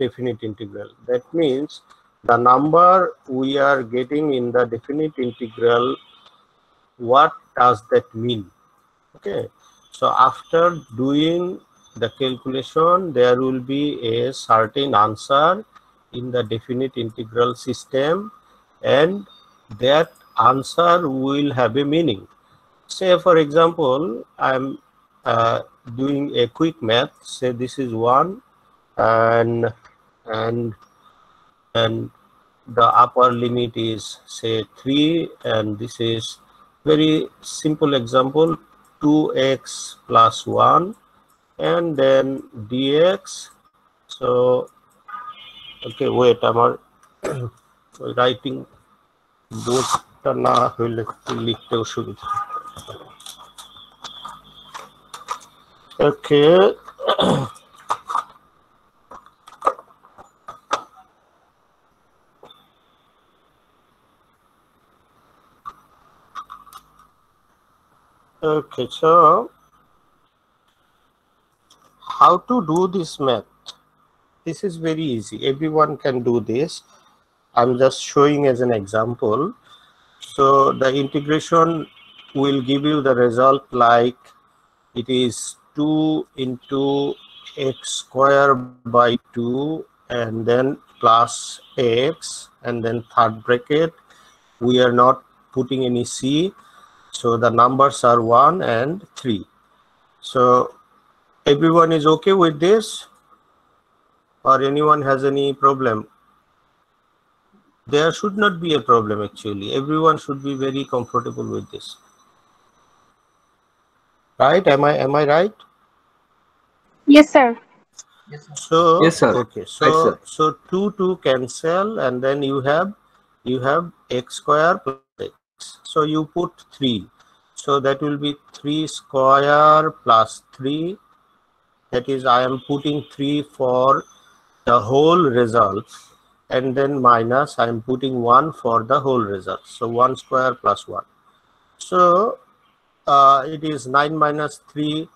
definite integral. That means the number we are getting in the definite integral, what does that mean? Okay, so after doing the calculation, there will be a certain answer in the definite integral system, and that answer will have a meaning. Say for example, I'm doing a quick math. Say this is 1 and the upper limit is say 3, and this is very simple example, 2x plus 1 and then dx. So okay, wait, I'm writing boardটা না হইলে লিখতে অসুবিধা। Okay. Okay, so how to do this math? This is very easy. Everyone can do this. I'm just showing as an example. So the integration will give you the result like it is 2 into x square by 2 and then plus x, and then third bracket. We are not putting any c. So the numbers are 1 and 3. So everyone is okay with this, or anyone has any problem? There should not be a problem actually. Everyone should be very comfortable with this. Right? Am I right? Yes, sir. So Yes, sir. okay. So Right, sir. 2 cancel, and then you have x square plus x. So you put 3. So that will be 3 square plus 3. That is, I am putting 3 for the whole result, and then minus I am putting 1 for the whole result. So 1 square plus 1. So it is 9 minus 3.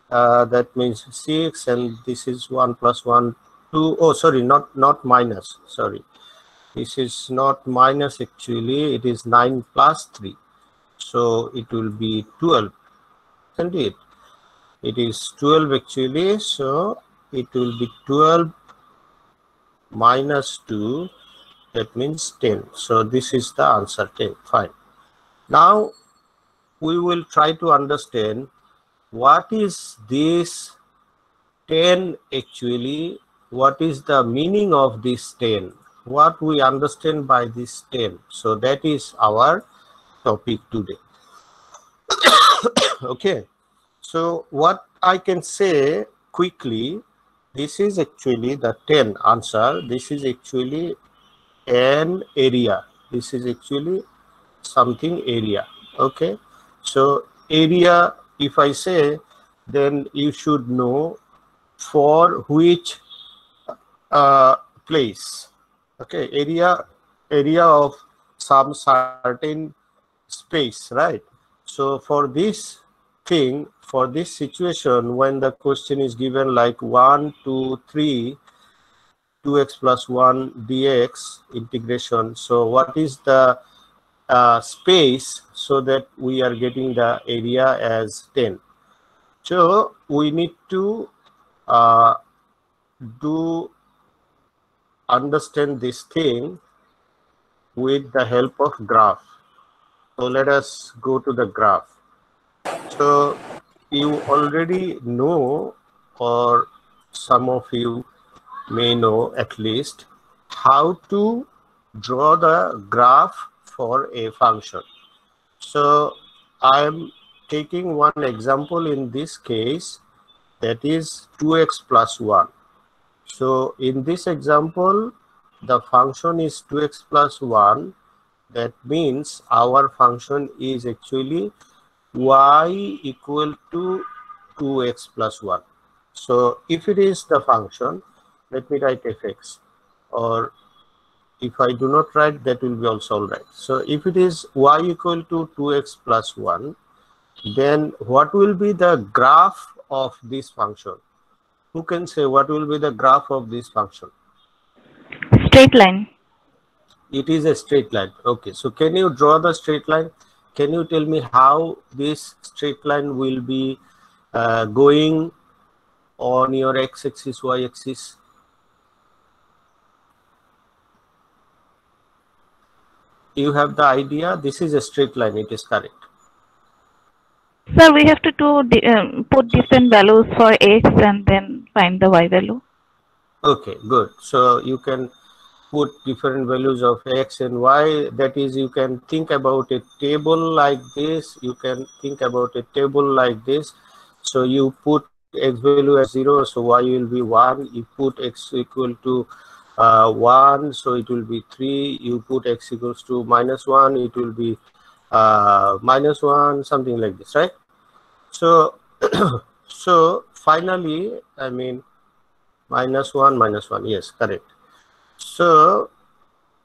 That means 6, and this is 1 plus 1, 2. Oh, sorry, not minus. Sorry, this is not minus actually. It is 9 plus 3. So it will be 12. Isn't it? It is 12 actually. So it will be 12 minus 2. That means 10. So this is the answer, 10. Fine. Now we will try to understand what is this 10 actually. What is the meaning of this 10? What we understand by this 10? So that is our topic today. Okay. So what I can say quickly, this is actually the 10 answer. This is actually an area. This is actually something area. Okay. So area, if I say, then you should know for which place. Okay, area of some certain space, right? So for this thing, for this situation, when the question is given like 1, 2, 3, 2x plus 1 dx integration. So what is the space, so that we are getting the area as 10? So we need to understand this thing with the help of graph. So let us go to the graph. So you already know, or some of you may know at least, how to draw the graph for a function. So I am taking one example in this case, that is 2x plus 1. So in this example, the function is 2x plus 1. That means our function is actually y equal to 2x plus 1. So if it is the function, let me write fx, or if I do not write, that will be also all right. So if it is y equal to 2x plus 1, then what will be the graph of this function? Who can say what will be the graph of this function? straight line. It is a straight line. Okay, so can you draw the straight line? Can you tell me how this straight line will be going on your x-axis, y-axis? You have the idea? This is a straight line, it is correct. Sir, we have to put different values for x and then find the y value. Okay, good. So you can put different values of x and y. That is, you can think about a table like this. You can think about a table like this. So you put x value as 0, so y will be 1. You put x equal to 1, so it will be 3. You put x equals to -1, it will be -1, something like this, right? So so finally, I mean, -1, yes, correct. So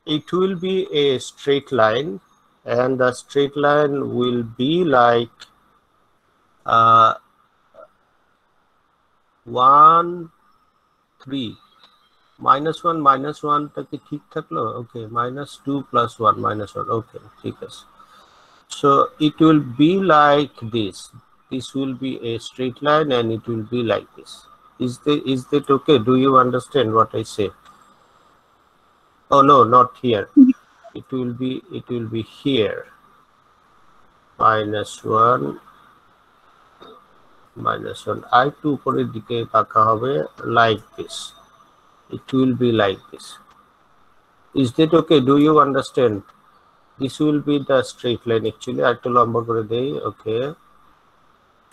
it will be a straight line, and the straight line will be like 1, 3. -1, -1 take ঠিক থাকলো, okay, -2 + 1, -1, okay, ঠিক আছে. So it will be like this. This will be a straight line and it will be like this. Is that okay? Do you understand what I say? Oh no, not here. It will be here. -1, -1. I2 উপরের দিকে তাকা হবে like this. It will be like this. Is that okay? Do you understand? This will be the straight line actually. আরেকটু লম্বা করে দেই. Okay.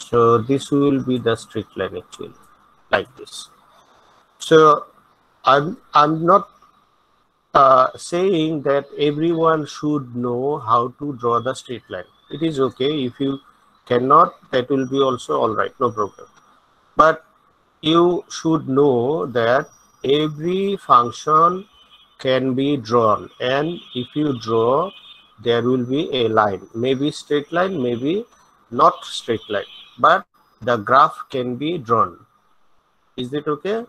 So this will be the straight line actually, like this. So I'm not saying that everyone should know how to draw the straight line. It is okay. If you cannot, that will be also all right, no problem. But you should know that every function can be drawn, and if you draw, there will be a line, maybe straight line, maybe not straight line, but the graph can be drawn. Is it okay?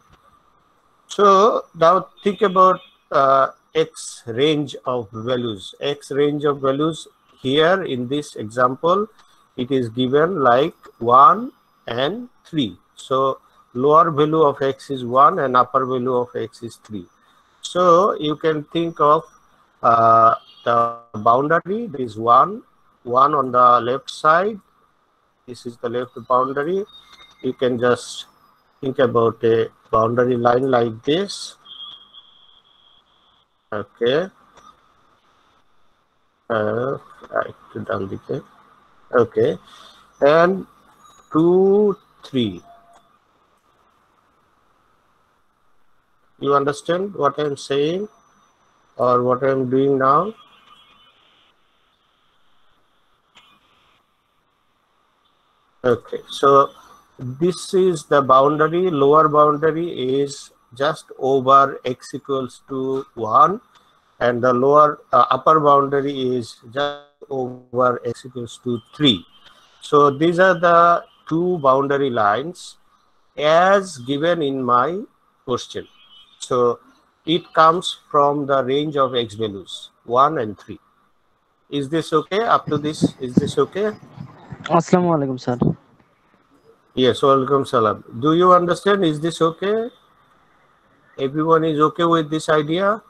So now think about x range of values. X range of values here in this example, it is given like 1 and 3. So lower value of x is 1 and upper value of x is 3. So you can think of the boundary. There is 1 on the left side. This is the left boundary. You can just think about a boundary line like this. Okay. Okay. And 2, 3. You understand what I'm saying or what I'm doing now? Okay, so this is the boundary. Lower boundary is just over x equals to 1, and the upper boundary is just over x equals to 3. So these are the two boundary lines as given in my question. So it comes from the range of x values 1 and 3. Is this okay? Up to this, is this okay? Assalamualaikum, sir. Yes, welcome salam. Do you understand? Is this okay? Everyone is okay with this idea?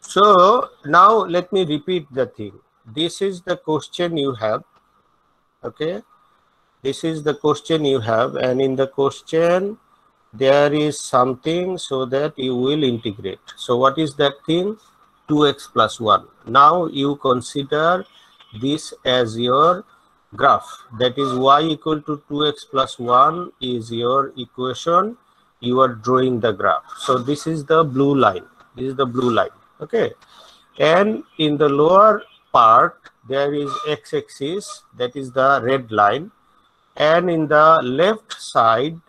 So now let me repeat the thing. This is the question you have. Okay, this is the question you have, and in the question there is something so that you will integrate. So what is that thing? 2x plus 1. Now you consider this as your graph. That is y equal to 2x plus 1 is your equation. You are drawing the graph. So this is the blue line. This is the blue line. Okay. And in the lower part, there is x-axis. That is the red line. And in the left side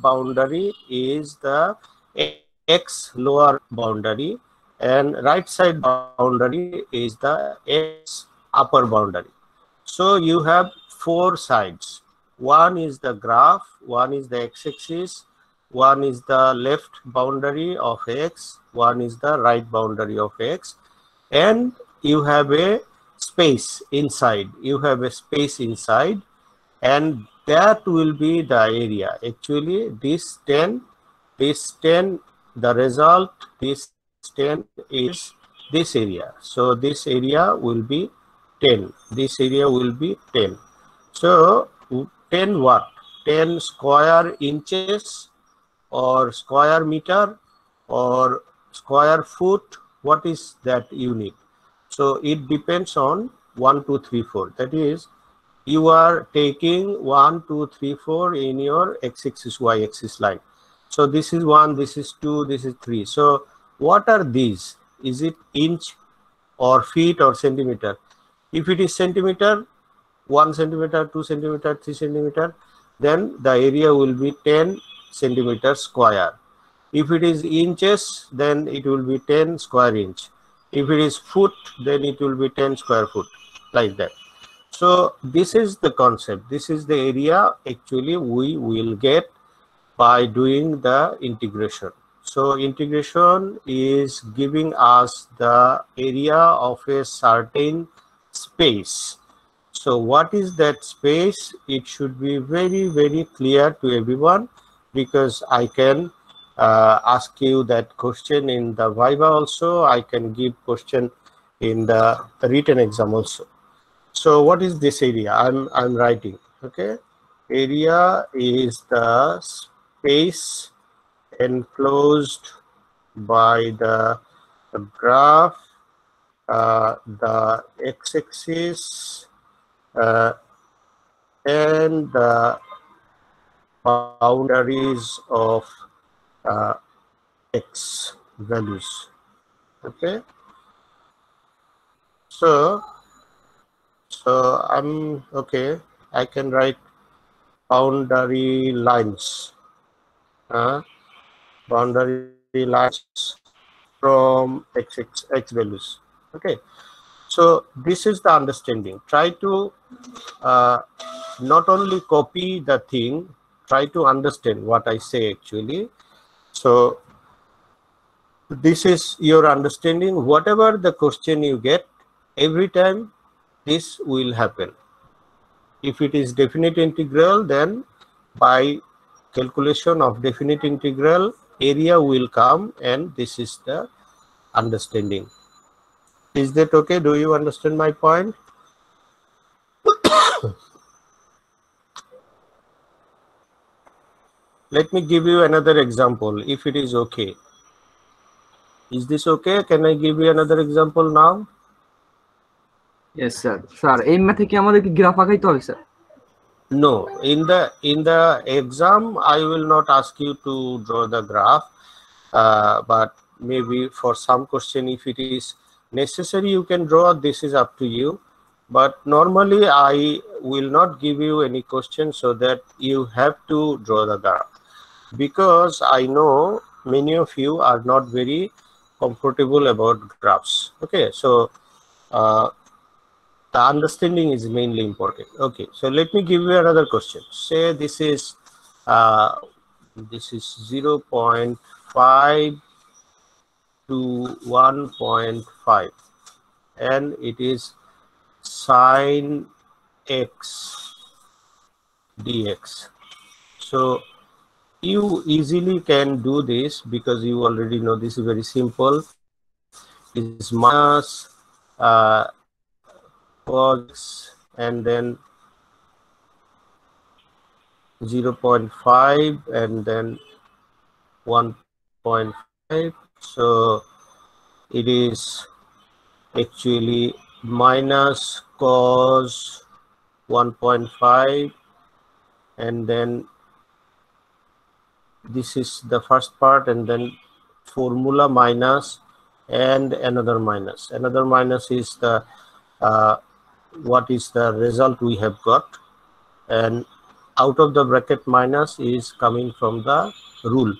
boundary is the x lower boundary, and right side boundary is the x upper boundary. So you have 4 sides. one is the graph, one is the x-axis, one is the left boundary of x, one is the right boundary of x, and you have a space inside. You have a space inside, and that will be the area. Actually, this 10, the result, this 10 is this area. So this area will be 10. This area will be 10. So 10 what? 10 square inches or square meter or square foot. What is that unit? So it depends on 1, 2, 3, 4. That is, you are taking 1, 2, 3, 4 in your x-axis, y-axis line. So this is 1, this is 2, this is 3. So what are these? Is it inch or feet or centimeter? If it is centimeter, 1 centimeter, 2 centimeter, 3 centimeter, then the area will be 10 centimeters square. If it is inches, then it will be 10 square inch. If it is foot, then it will be 10 square foot, like that. So this is the concept. This is the area actually we will get by doing the integration. So integration is giving us the area of a certain space. So what is that space? It should be very, very clear to everyone, because I can ask you that question in the Viva also. I can give question in the written exam also. So what is this area? I'm writing. Okay, area is the space enclosed by the graph, the x-axis, and the boundaries of x values. Okay, so I'm okay. I can write boundary lines. Boundary lines from x values. Okay, so this is the understanding. Try to not only copy the thing, try to understand what I say actually. So this is your understanding. Whatever the question you get, every time this will happen. If it is definite integral, then by calculation of definite integral, area will come, and this is the understanding. Is that okay? Do you understand my point? Let me give you another example, if it is okay. Is this okay? Can I give you another example now? Yes, sir. Sir, এই ম্যাথে কি আমাদের কি graph আঁকাইতে হবে sir? No, in the exam I will not ask you to draw the graph, but maybe for some question, if it is necessary, you can draw. This is up to you, but normally I will not give you any question so that you have to draw the graph, because I know many of you are not very comfortable about graphs. Okay, so the understanding is mainly important. Okay, so let me give you another question. Say this is 0.5 to 1.5, and it is sine x dx. So you easily can do this, because you already know this is very simple. It is minus cos, and then 0.5, and then 1.5. So it is actually minus cos 1.5, and then this is the first part, and then formula minus and another minus. Another minus is the what is the result we have got, and out of the bracket minus is coming from the rule.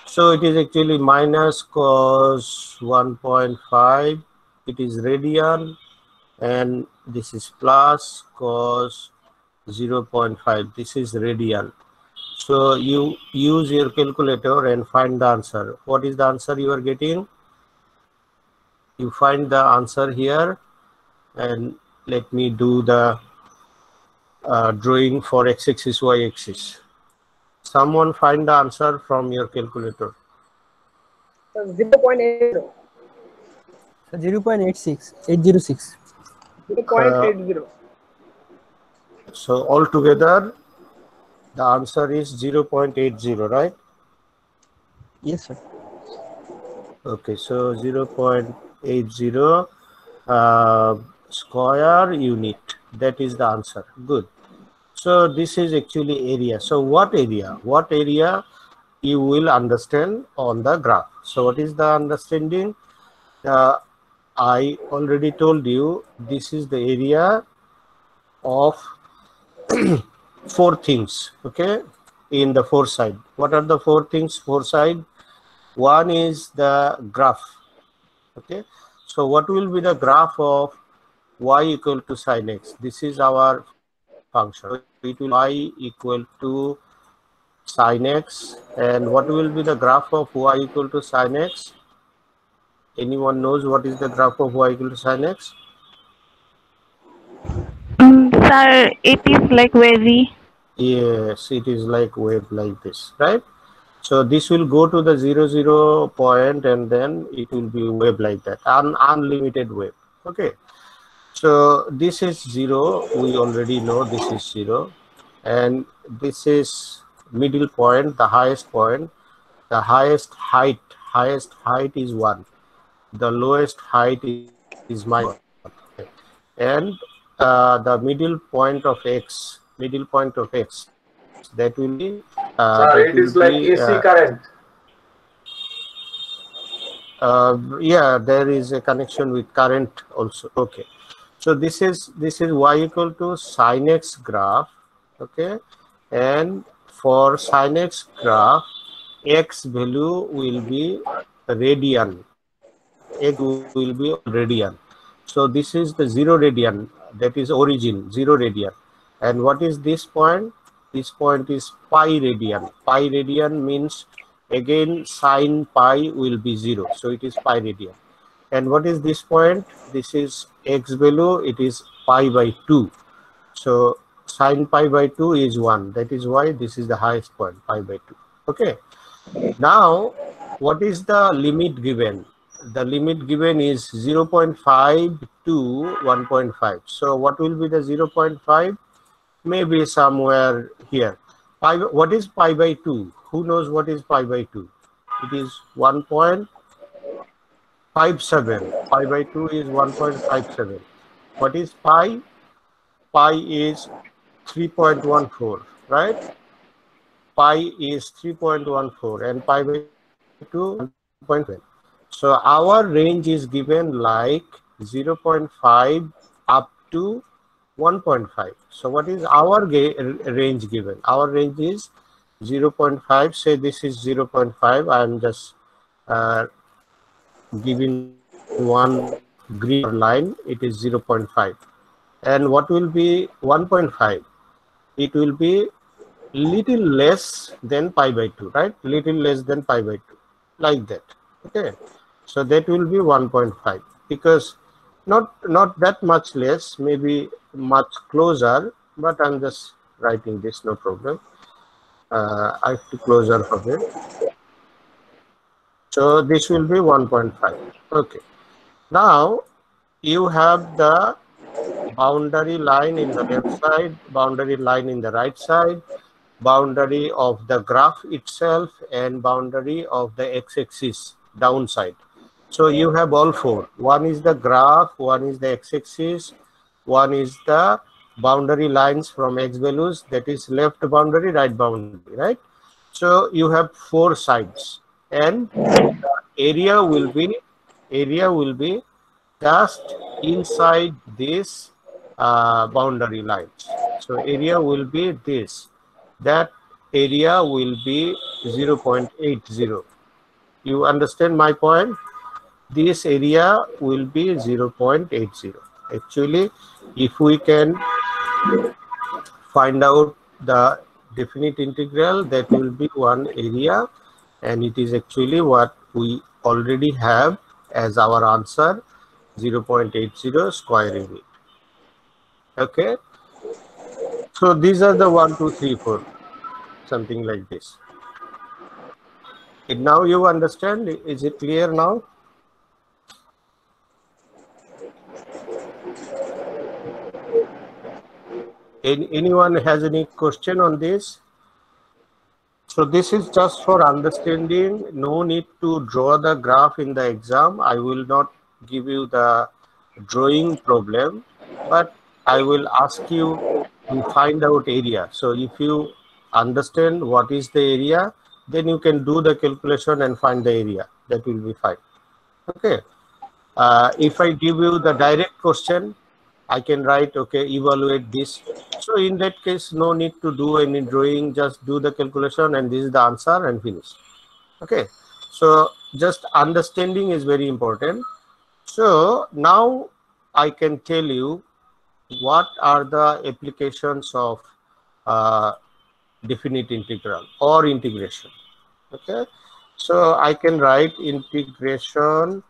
So it is actually minus cos 1.5, it is radian, and this is plus cos 0.5. This is radian. So you use your calculator and find the answer. What is the answer you are getting? You find the answer here, and let me do the drawing for x-axis, y-axis. Someone find the answer from your calculator. 0.80. 0.86. 806. 0.80. So altogether, the answer is 0.80, right? Yes, sir. Okay, so 0.80 square unit. That is the answer. Good. So this is actually area. So what area? What area you will understand on the graph. So what is the understanding? I already told you this is the area of four things, okay, in the four side. What are the four things, four side? One is the graph, okay. So what will be the graph of y equal to sin x? This is our function. It will y equal to sin x. And what will be the graph of y equal to sin x? Anyone knows what is the graph of y equal to sin x? Sir, it is like wavy. Yes, it is like wave like this, right? So this will go to the 0 point, and then it will be wave like that, unlimited wave. Okay. So this is 0. We already know this is 0, and this is middle point, the highest point. The highest height is 1. The lowest height is -1. And the middle point of x, that will be It is like AC current. yeah, there is a connection with current also. Okay, so this is y equal to sin x graph, okay, and for sin x graph, x value will be radian. X will be radian. So this is the 0 radian, that is origin, 0 radian. And what is this point? This point is pi radian. Pi radian means again sin pi will be 0. So it is pi radian. And what is this point? This is x value, it is pi by 2. So sin pi by 2 is 1. That is why this is the highest point, pi by 2. Okay. Now, what is the limit given? The limit given is 0.5 to 1.5. So what will be the 0.5? Maybe somewhere here. What is pi by 2? Who knows what is pi by 2? It is 1.57. Pi by 2 is 1.57. What is pi? Pi is 3.14, right? Pi is 3.14 and pi by 2 1.1. So our range is given like 0.5 up to 1.5. So what is our range given? Our range is 0.5. Say this is 0.5. I am just giving one green line. It is 0.5. And what will be 1.5? It will be little less than pi by 2, right? Little less than pi by 2, like that. Okay. So that will be 1.5, because not that much less, maybe much closer, but I'm just writing this, no problem. I have to closer for it. So this will be 1.5. Okay. Now you have the boundary line in the left side, boundary line in the right side, boundary of the graph itself, and boundary of the x-axis downside. So you have all four. One is the graph, one is the x-axis, one is the boundary lines from x values, that is left boundary, right boundary, right? So you have four sides, and the area will be just inside this boundary lines. So area will be this. That area will be 0.80. You understand my point? This area will be 0.80. Actually, if we can find out the definite integral, that will be one area, and it is actually what we already have as our answer, 0.80 square unit. Okay, so these are the 1, 2, 3, 4, something like this. And now you understand, is it clear now? Anyone has any question on this? So this is just for understanding. No need to draw the graph in the exam. I will not give you the drawing problem, but I will ask you to find out area. So if you understand what is the area, then you can do the calculation and find the area. That will be fine. Okay. If I give you the direct question, I can write, okay, evaluate this. So in that case, no need to do any drawing, just do the calculation and this is the answer and finish. Okay, so just understanding is very important. So now I can tell you what are the applications of definite integral or integration. Okay, so I can write integration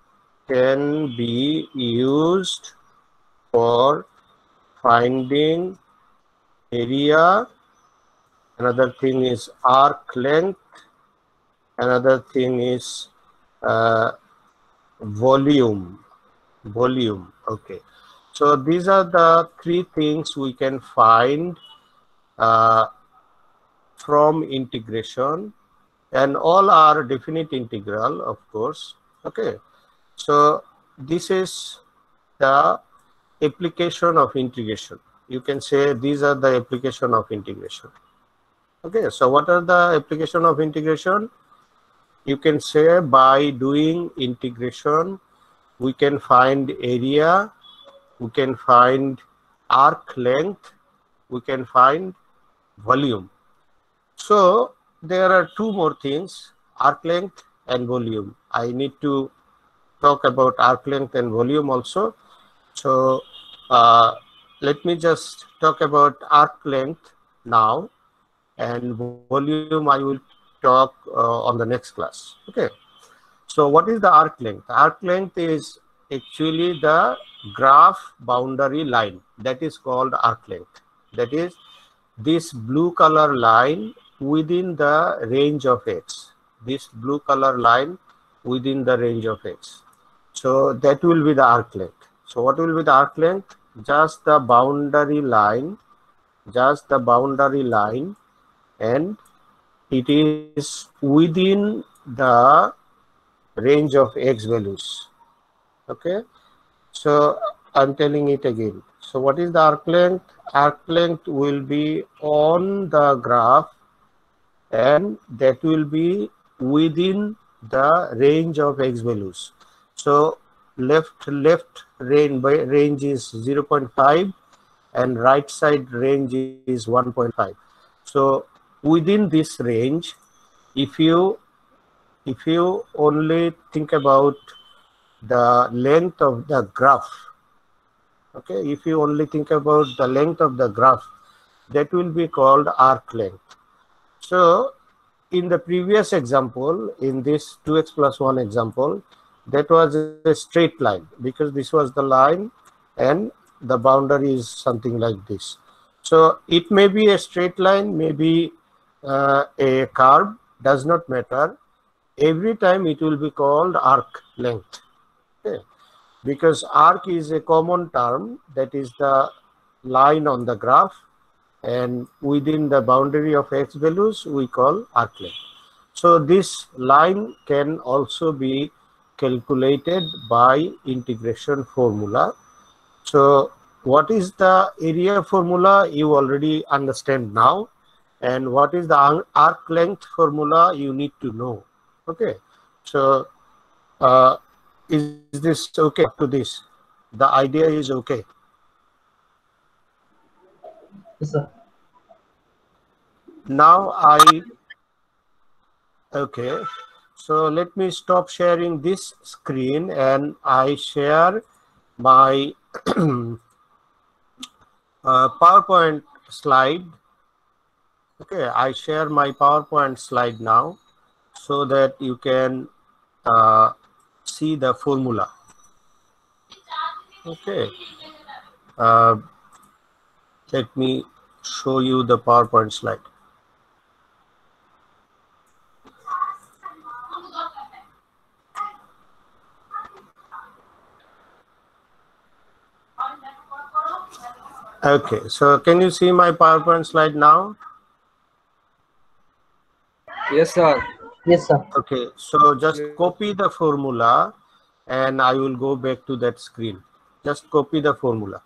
can be used for finding area. Another thing is arc length. Another thing is volume. Okay, so these are the three things we can find from integration, and all are definite integral, of course. Okay, so this is the application of integration. You can say these are the application of integration. Okay, so what are the application of integration? You can say by doing integration, we can find area, we can find arc length, we can find volume. So there are two more things, arc length and volume. I need to talk about arc length and volume also. So let me just talk about arc length now, and volume I will talk on the next class. Okay, so what is the arc length? Arc length is actually the graph boundary line, that is called arc length. That is this blue color line within the range of x. This blue color line within the range of x. So that will be the arc length. So what will be the arc length? Just the boundary line, and it is within the range of x values. Okay, so I'm telling it again. So what is the arc length? Arc length will be on the graph, and that will be within the range of x values. So left range is 0.5 and right side range is 1.5. So within this range, if you only think about the length of the graph, okay, if you only think about the length of the graph, that will be called arc length. So in the previous example, in this 2x plus 1 example, that was a straight line, because this was the line and the boundary is something like this. So it may be a straight line, maybe a curve, does not matter. Every time it will be called arc length. Okay, because arc is a common term, that is the line on the graph, and within the boundary of x values we call arc length. So this line can also be calculated by integration formula. So what is the area formula, you already understand now, and what is the arc length formula, you need to know. Okay, so is this okay up to this? The idea is okay? Yes, sir. Now okay, so let me stop sharing this screen and I share my PowerPoint slide. Okay, I share my PowerPoint slide now so that you can see the formula. Okay, let me show you the PowerPoint slide. Okay, so can you see my PowerPoint slide now? Yes, sir. Yes, sir. Okay, so just copy the formula and I will go back to that screen. Just copy the formula.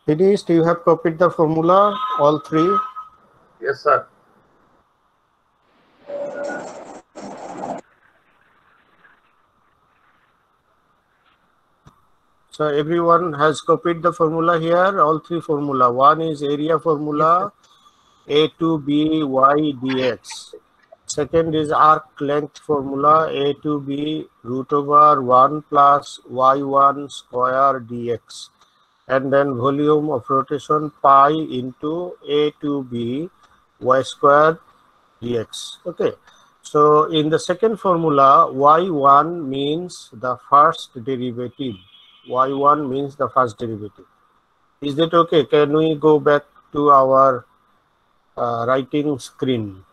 Finished? You have copied the formula, all three? Yes, sir. So everyone has copied the formula here, all three formula. One is area formula, A to B y dx. Second is arc length formula, A to B root over 1 plus y1 square dx. And then volume of rotation pi into A to B y square dx. Okay. So in the second formula, y1 means the first derivative. Y1 means the first derivative. Is that okay? Can we go back to our writing screen?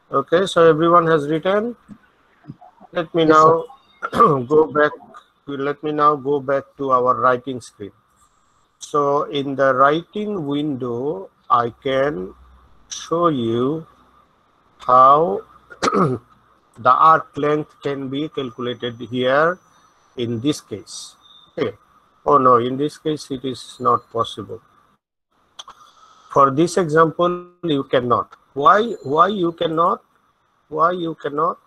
Okay, so everyone has written. Let me now go back. Let me now go back to our writing screen. So in the writing window, I can show you how the arc length can be calculated here in this case. Okay. Oh no, in this case it is not possible. For this example, you cannot. Why you cannot? Why you cannot?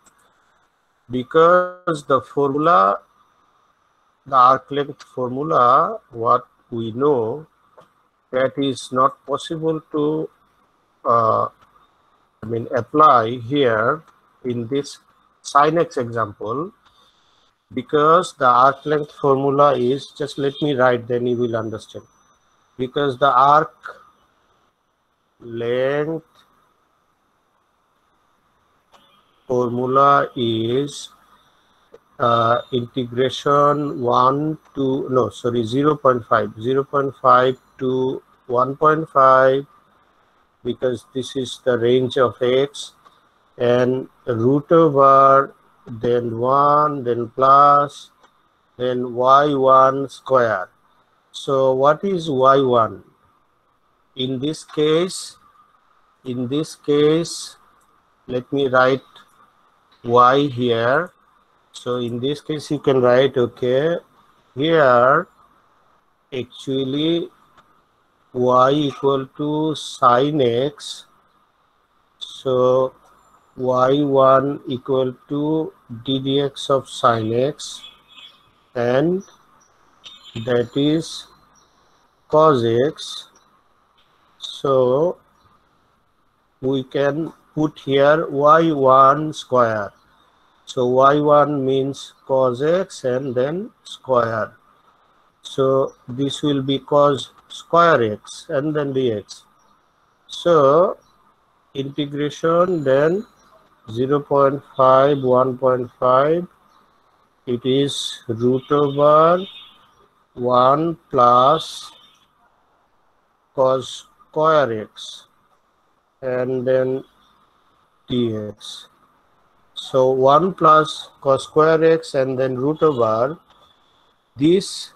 Because the formula, the arc length formula, what we know, that is not possible to apply here in this sin x example, because the arc length formula is, just let me write, then you will understand. Because the arc length formula is integration 0.5 to 1.5, because this is the range of x, and root over then 1, then plus, then y1 square. So what is y1? In this case, let me write y here. So in this case, you can write, okay, here actually y equal to sine x. So y1 equal to ddx of sine x, and that is cos x. So we can put here y1 square. So y1 means cos x and then square. So this will be cos square x and then dx. So integration then 0.5, 1.5, it is root over 1 plus cos square x and then dx. So 1 plus cos square x and then root over, this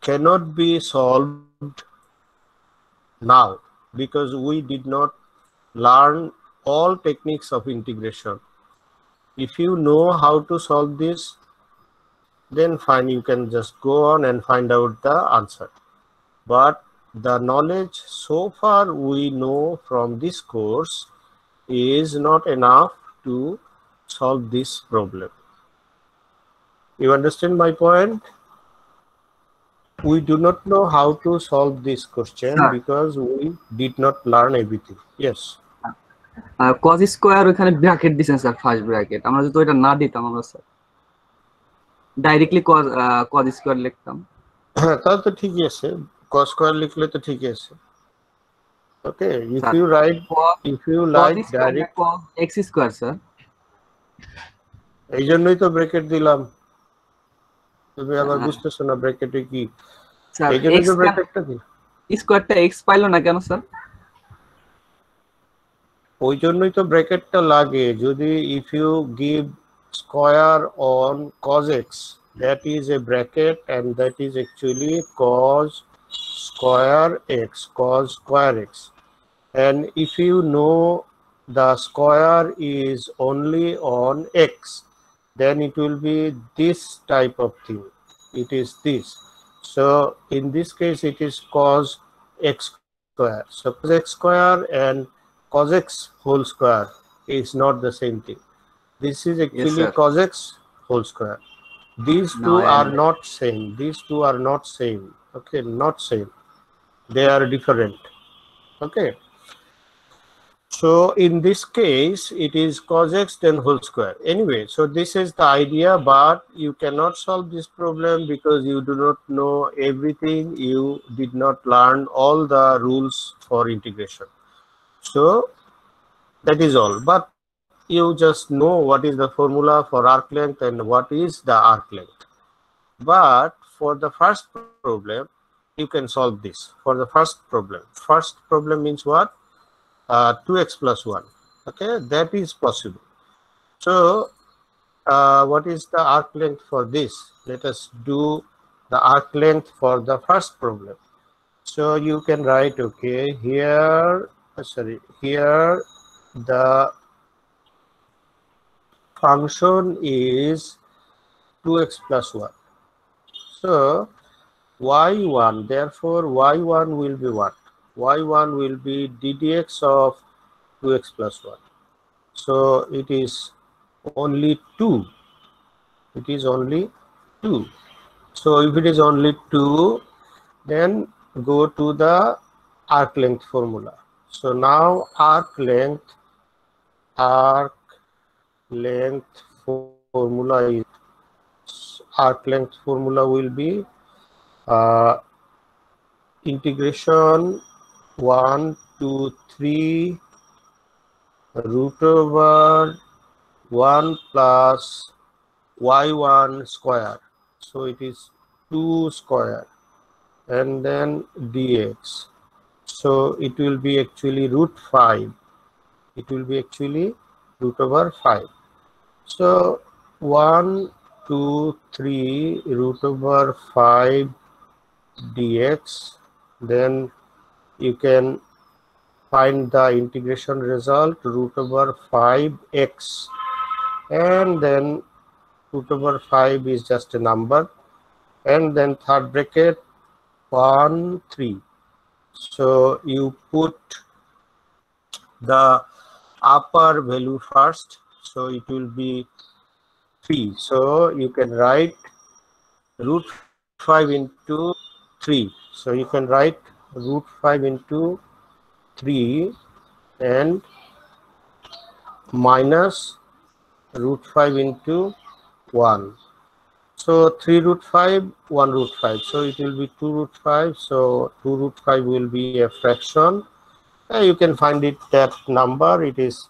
cannot be solved now because we did not learn all techniques of integration. If you know how to solve this, then fine, you can just go on and find out the answer. But the knowledge so far we know from this course is not enough to solve this problem. You understand my point? We do not know how to solve this question Sir. because we did not learn everything. Yes. cos square ওখানে bracket দিবেন sir, first bracket. আমরা যদি এটা না দিতাম আমরা sir directly cos square লিখতাম। হ্যাঁ, তাহলে তো ঠিকই আছে, cos স্কয়ার লিখলে তো ঠিকই আছে। ওকে, if Sir, you write, if you like direct, cos x square sir. এই জন্যই তো ব্র্যাকেট দিলাম, তুমি আবার বুঝতেছো না ব্র্যাকেটে কি, স্যার এই জন্যই x তো ব্র্যাকেটটা দিই। স্কয়ারটা x পাইলো না কেন স্যার? ওই জন্যই তো ব্র্যাকেটটা লাগে। যদি if you give square on cos x, that is a bracket and that is actually cos square x, cos square x. And if you know the square is only on x, then it will be this type of thing. It is this. So in this case, it is cos x square. So cos x square and cos x whole square is not the same thing. This is actually sir. cos x whole square. These No, two I are not same. These two are not same. Okay, not same. They are different. Okay. So in this case, it is cos x then whole square. Anyway, so this is the idea, but you cannot solve this problem because you do not know everything. You did not learn all the rules for integration. So that is all. But you just know what is the formula for arc length and what is the arc length. But for the first problem, you can solve this. For the first problem means what? 2x plus 1. Okay, that is possible. So what is the arc length for this? Let us do the arc length for the first problem. So you can write, okay, here, here the function is 2x plus 1. So y1, therefore y1 will be what? Y1 will be ddx of 2x plus 1. So it is only 2. It is only 2. So if it is only 2, then go to the arc length formula. So now arc length formula is, arc length formula will be integration 1 to 3 root over 1 plus y1 square. So it is 2 square and then dx. So it will be actually root 5. It will be actually root over 5. So 1, 2, 3 root over 5 dx. Then you can find the integration result root over 5x, and then root over 5 is just a number, and then third bracket 1, 3. So you put the upper value first, so it will be 3. So you can write root 5 into 3. So you can write root 5 into 3 and minus root 5 into 1. So 3 root 5, 1 root 5. So it will be 2 root 5. So 2 root 5 will be a fraction. You can find it that number. It is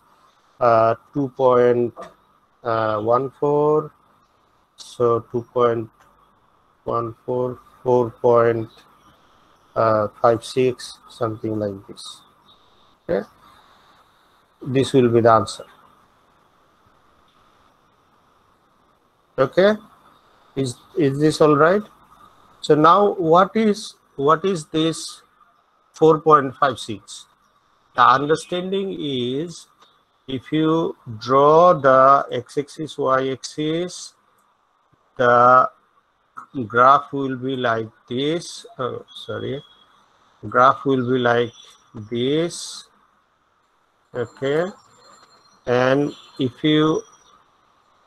2.14. So 2.14, 4.56, something like this. Okay, this will be the answer. Okay, is this all right? So now what is this 4.56? The understanding is, if you draw the x-axis, y-axis, the graph will be like this. Graph will be like this. Okay, and if you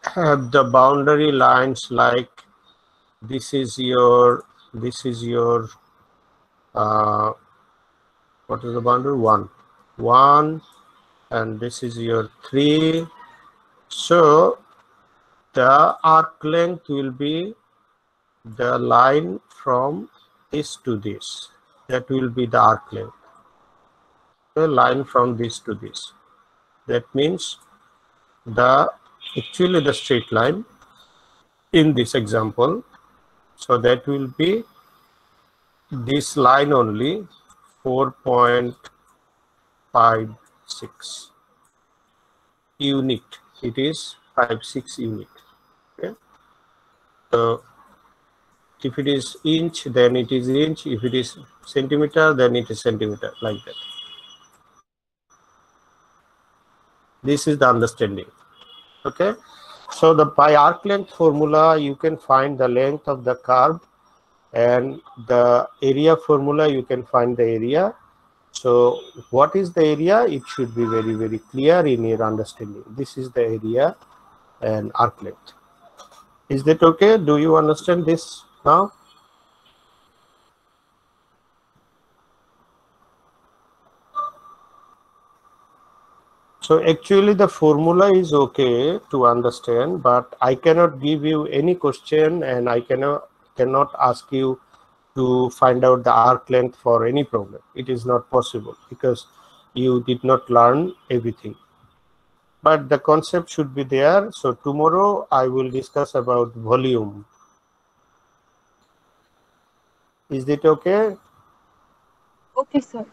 have the boundary lines like this is your what is the boundary? 1, and this is your 3. So the arc length will be the line from this to this. That will be the arc length. The line from this to this. That means actually the straight line in this example. So that will be this line only, 4.56 unit. It is 56 unit. Okay. So if it is inch, then it is inch. If it is centimeter, then it is centimeter, like that. This is the understanding. Okay. So by arc length formula, you can find the length of the curve, and the area formula, you can find the area. So what is the area? It should be very, very clear in your understanding. This is the area and arc length. Is that okay? Do you understand this now? So actually the formula is okay to understand, but I cannot give you any question, and I cannot ask you to find out the arc length for any problem. It is not possible because you did not learn everything. But the concept should be there. So tomorrow I will discuss about volume. Is it okay? Okay, sir.